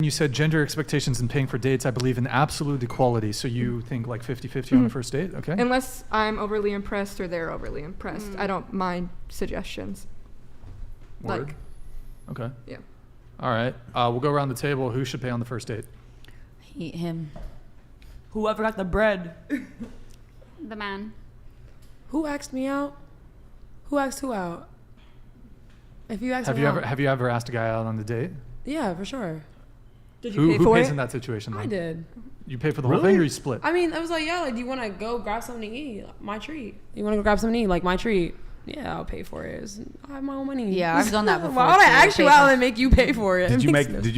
You said gender expectations in paying for dates, I believe in absolute equality. So you think like 50-50 on a first date? Okay. Unless I'm overly impressed or they're overly impressed. I don't mind suggestions. Word. Like, okay. yeah. All right. We'll go around the table. Who should pay on the first date? Him. Whoever got the bread. The man. Who asked me out? Who asked who out? If you asked me out. Have you ever asked a guy out on the date? Yeah, for sure. Did you pay for who pays it? in that situation? Then? I did. You pay for the whole thing, or you split? I mean, I was like, yo, like, do you want to go grab something to eat? My treat. You want to go grab something to eat? Like, my treat. Yeah, I'll pay for it. I have my own money. Yeah, I've done that before. Why would I ask you out and make you pay for it? Did you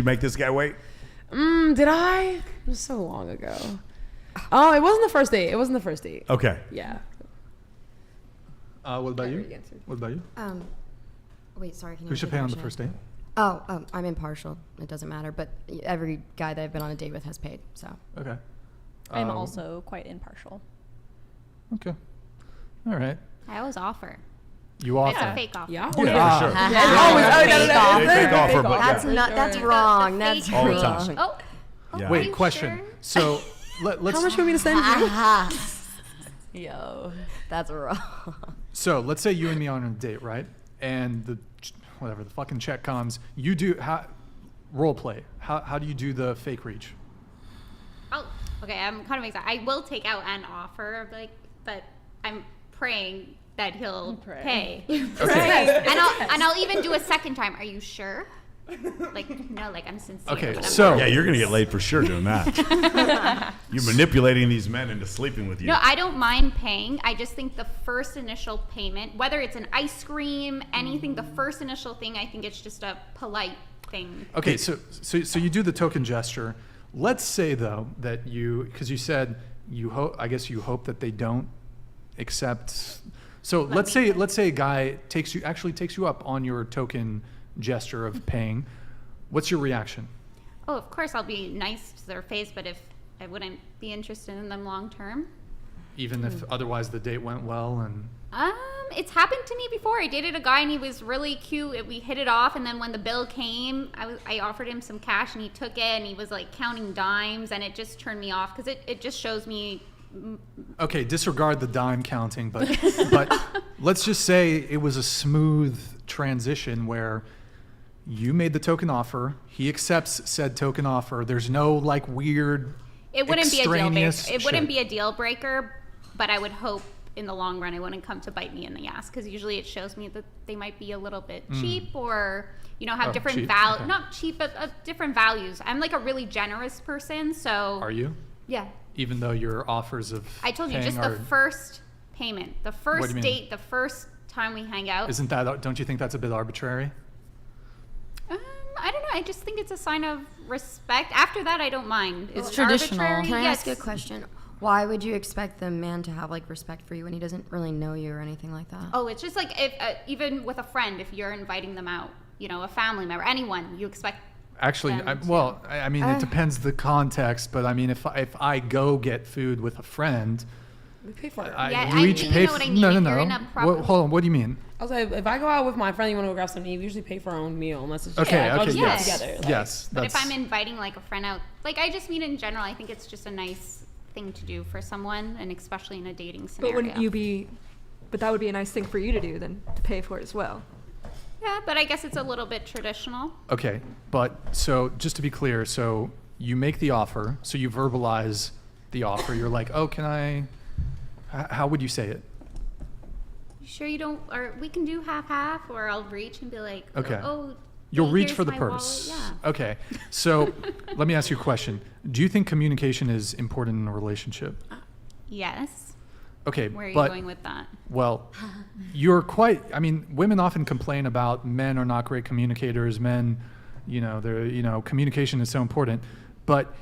make this guy wait? Did I? It was so long ago. Oh, it wasn't the first date. Okay. Yeah. What about you? What about you? Wait, sorry. Can you Who should repeat pay on the the question? first date? Oh, I'm impartial. It doesn't matter. But every guy that I've been on a date with has paid. So. Okay. I'm also quite impartial. Okay. All right. I always offer. You offer. It's a fake offer. Yeah. Yeah, for sure. Fake but That's yeah. not. That's wrong. That's fake All the wrong. time. Oh. Yeah. Are Wait, you question. sure? So let's. How much do you want me to send you? Yo, that's wrong. So let's say you and me are on a date, right? And the fucking check comes. You do role play. How do you do the fake reach? Oh, okay. I'm kind of excited. I will take out an offer, but I'm praying that he'll pay. Okay. And I'll even do a second time. Are you sure? Like I'm sincere. Okay, but I'm so- not. Yeah, you're gonna get laid for sure doing that. You're manipulating these men into sleeping with you. No, I don't mind paying. I just think the first initial payment, whether it's an ice cream, anything, the first initial thing, I think it's just a polite thing. Okay, so you do the token gesture. Let's say though that because you said you hope. I guess you hope that they don't accept. So let's say a guy takes you up on your token gesture of paying. What's your reaction? Oh, of course I'll be nice to their face, but if I wouldn't be interested in them long term. Even if otherwise the date went well and. It's happened to me before. I dated a guy and he was really cute. We hit it off, and then when the bill came, I offered him some cash and he took it, and he was like counting dimes, and it just turned me off because it just shows me. Okay, disregard the dime counting, but let's just say it was a smooth transition where you made the token offer, he accepts said token offer. There's no like weird. It wouldn't be a deal breaker. extraneous It wouldn't shit. be a deal breaker, but I would hope in the long run it wouldn't come to bite me in the ass, because usually it shows me that they might be a little bit cheap, or have different cheap, okay. not cheap, but different values. I'm like a really generous person, so. Are you? Yeah. Even though your offers of. I told you, paying just are, the first payment, the do first you mean? date, the first time we hang out. Isn't that? Don't you think that's a bit arbitrary? I don't know. I just think it's a sign of respect. After that, I don't mind. It's Is it traditional. arbitrary? Can I Yes. ask you a question? Why would you expect the man to have like respect for you when he doesn't really know you or anything like that? Oh, it's just like if even with a friend, if you're inviting them out, a family member, anyone, you expect. Actually, them I mean, it depends the context, but I mean, if I go get food with a friend, We pay for it. you each pay. know what I mean. No, If no, you're in no. a proper- Hold on. What do you mean? I was like, if I go out with my friend, you want to go grab something, we usually pay for our own meal, unless it's Okay. I'll Okay. just Yes. get it together. Like, Yes. But if that's- I'm inviting like a friend out, like I just mean in general, I think it's just a nice thing to do for someone, and especially in a dating But scenario. wouldn't you be? But that would be a nice thing for you to do then, to pay for it as well. Yeah, but I guess it's a little bit traditional. Okay, but so just to be clear, so you make the offer, so you verbalize the offer. You're like, oh, can I? How would you say it? You sure you don't? Or we can do half, or I'll reach and be like, Okay. oh. You'll hey, reach here's for the my purse. wallet. Okay, so let me ask you a question. Do you think communication is important in a relationship? Yeah. Yes. Okay, Where are you but going with that? well, you're quite. I mean, women often complain about men are not great communicators. Men, communication is so important. But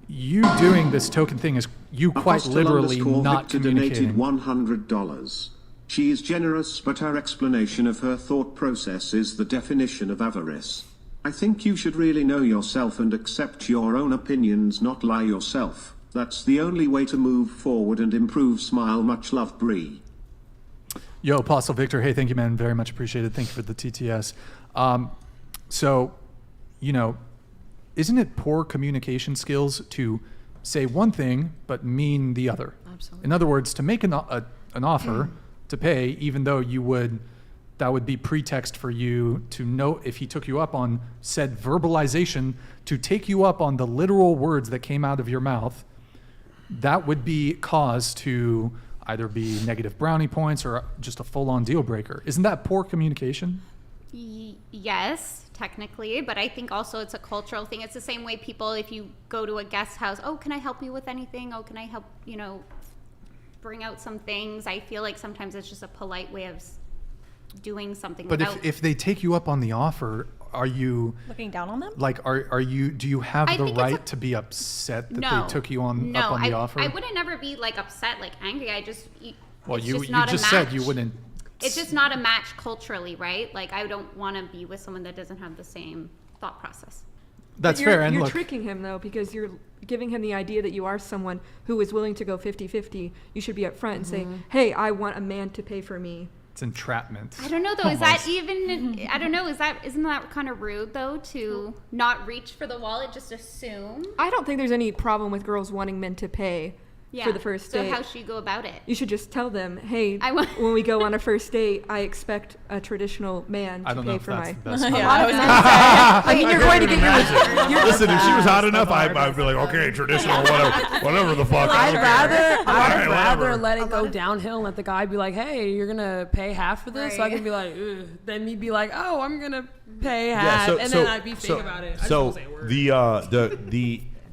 you doing this token thing is you quite literally not Victor communicating. donated $100. She is generous, but her explanation of her thought process is the definition of avarice. I think you should really know yourself and accept your own opinions, not lie yourself. That's the only way to move forward and improve. Smile. Much love, Bree. Yo, Apostle Victor. Hey, thank you, man. Very much appreciated. Thank you for the TTS. So, isn't it poor communication skills to say one thing but mean the other? Absolutely. In other words, to make an offer to pay, even though that would be pretext for you to know if he took you up on said verbalization, to take you up on the literal words that came out of your mouth, that would be cause to either be negative brownie points or just a full-on deal breaker. Isn't that poor communication? Yes, technically, but I think also it's a cultural thing. It's the same way people, if you go to a guest house, oh, can I help you with anything? Oh, can I help, bring out some things? I feel like sometimes it's just a polite way of doing something. But if they take you up on the offer, are you looking down on them? like, are you, do you have I the think it's right to be upset that No. they took you up on the offer? I wouldn't never be like upset, like angry. Well, it's you just not just a said match. you wouldn't. It's just not a match culturally, right? Like I don't want to be with someone that doesn't have the same thought process. That's You're- fair. And You're look, tricking him, though, because you're giving him the idea that you are someone who is willing to go 50-50. You should be upfront and say, hey, I want a man to pay for me. it's entrapment. I don't know though. Is that Almost. even? I don't know. Isn't that kind of rude though to not reach for the wallet, just assume? I don't think there's any problem with girls wanting men to pay for the first date. So how should you go about it? You should just tell them, hey, I want- when we go on a first date, I expect a traditional man I to don't know pay if for that's my. the best. Yeah, lot I of was men gonna say- I mean, you're going to get your. Listen, if she was hot enough, I'd be like, okay, traditional, whatever the fuck. I'd Whatever. rather let it go downhill and let the guy be like, hey, you're gonna pay half for this, so I can be like, ugh. Then me be like, oh, I'm gonna pay half, then I'd be fake about it. I just won't say a word.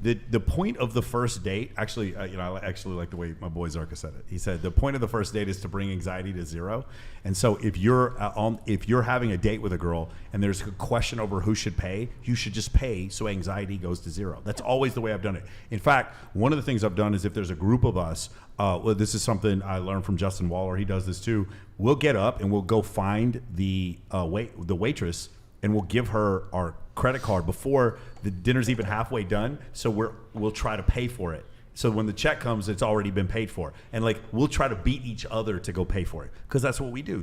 The point of the first date, actually, I actually like the way my boy Zarka said it. He said the point of the first date is to bring anxiety to zero. And so if you're having a date with a girl and there's a question over who should pay, you should just pay so anxiety goes to zero. That's always the way I've done it. In fact, one of the things I've done is if there's a group of us, well, this is something I learned from Justin Waller. He does this too. We'll get up and we'll go find the waitress and we'll give her our credit card before the dinner's even halfway done. So we'll try to pay for it. So when the check comes, it's already been paid for. And like, we'll try to beat each other to go pay for it. Cause that's what we do.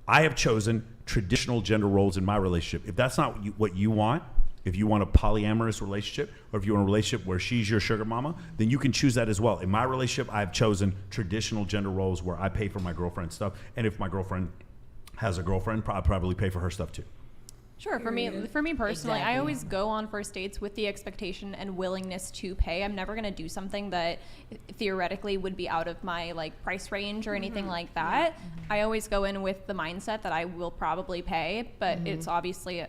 I have chosen traditional gender roles in my relationship. If that's not what you want, if you want a polyamorous relationship or if you want a relationship where she's your sugar mama, then you can choose that as well. In my relationship, I've chosen traditional gender roles where I pay for my girlfriend's stuff. And if my girlfriend has a girlfriend, I'll probably pay for her stuff too. Sure. For me personally, I always go on first dates with the expectation and willingness to pay. I'm never going to do something that theoretically would be out of my like price range or anything like that. I always go in with the mindset that I will probably pay, but it's obviously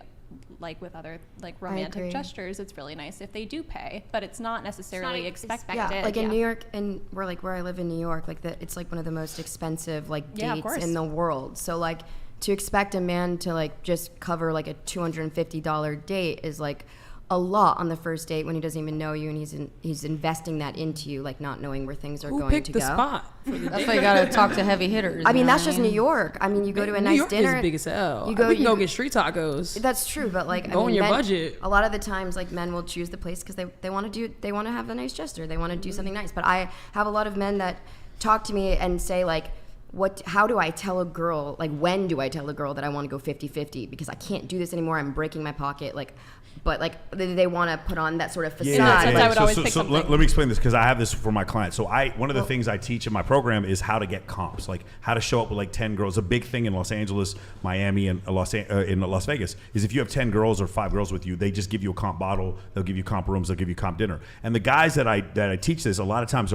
like with other like romantic gestures, it's really nice if they do pay, but it's not necessarily expected. Yeah, like in New York, and where I live in New York, like it's like one of the most expensive like dates in the world. So like, to expect a man to like just cover like a $250 date is like a lot on the first date when he doesn't even know you and he's investing that into you, like not knowing where things are going to go. Who picked the spot? That's why you gotta talk to heavy hitters. I mean, that's just New York. I mean, you go to a New nice York dinner. is big as hell. You go, we can go get street tacos. That's true, but like, Go on your budget. A lot of the times, like men will choose the place because they want to have a nice gesture. They want to do something nice. But I have a lot of men that talk to me and say like, how do I tell a girl, like when do I tell a girl that I want to go 50-50 because I can't do this anymore, I'm breaking my pocket, like, but like they want to put on that sort of facade. I would always pick so something. let me explain this because I have this for my clients. So one of the things I teach in my program is how to get comps, like how to show up with like 10 girls. A big thing in Los Angeles, Miami, and in Las Vegas is if you have 10 girls or 5 girls with you, they just give you a comp bottle, they'll give you comp rooms, they'll give you comp dinner. And the guys that I teach this, a lot of times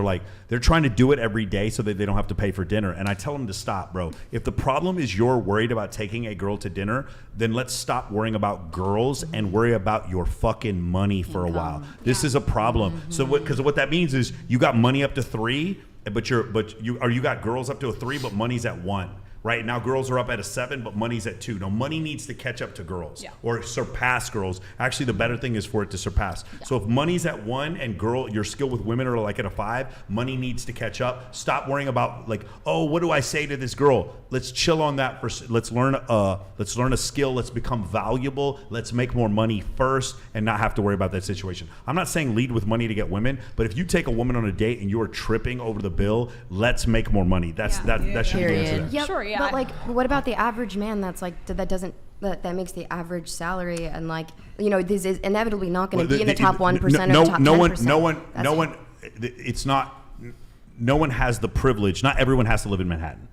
they're trying to do it every day so that they don't have to pay for dinner. And I tell them to stop, bro. If the problem is you're worried about taking a girl to dinner, then let's stop worrying about girls and worry about your fucking money for a while. This is a problem. So because what that means is you got money up to 3, but you got girls up to a 3, but money's at 1. Right now, girls are up at a 7, but money's at 2. Now, money needs to catch up to girls or surpass girls. Actually, the better thing is for it to surpass. So if money's at 1 and your skill with women are like at a 5, money needs to catch up. Stop worrying about like, oh, what do I say to this girl? Let's chill on that. Let's learn a skill. Let's become valuable. Let's make more money first and not have to worry about that situation. I'm not saying lead with money to get women, but if you take a woman on a date and you are tripping over the bill, let's make more money. That should be the answer. Yep. Sure, yeah. But like, what about the average man that's like that doesn't that makes the average salary, and like, you know, this is inevitably not going to Well, be in the top 1% or the top 10%. No one has the privilege. Not everyone has to live in Manhattan.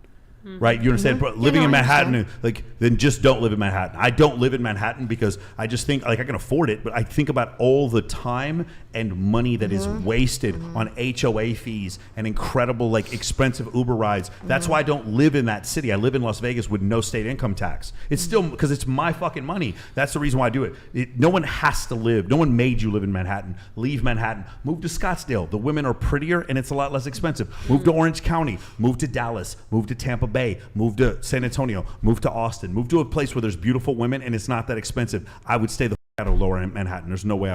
Right, you understand? But living in Manhattan, like, then just don't live in Manhattan. I don't live in Manhattan because I just think like I can afford it, but I think about all the time and money that is wasted on HOA fees and incredible, like, expensive Uber rides. That's why I don't live in that city. I live in Las Vegas with no state income tax. It's still because it's my fucking money. That's the reason why I do it. No one has to live. No one made you live in Manhattan. Leave Manhattan. Move to Scottsdale. The women are prettier and it's a lot less expensive. Move to Orange County. Move to Dallas. Move to Tampa Bay, move to San Antonio, move to Austin, move to a place where there's beautiful women and it's not that expensive. I would stay the out of lower Manhattan. There's no way I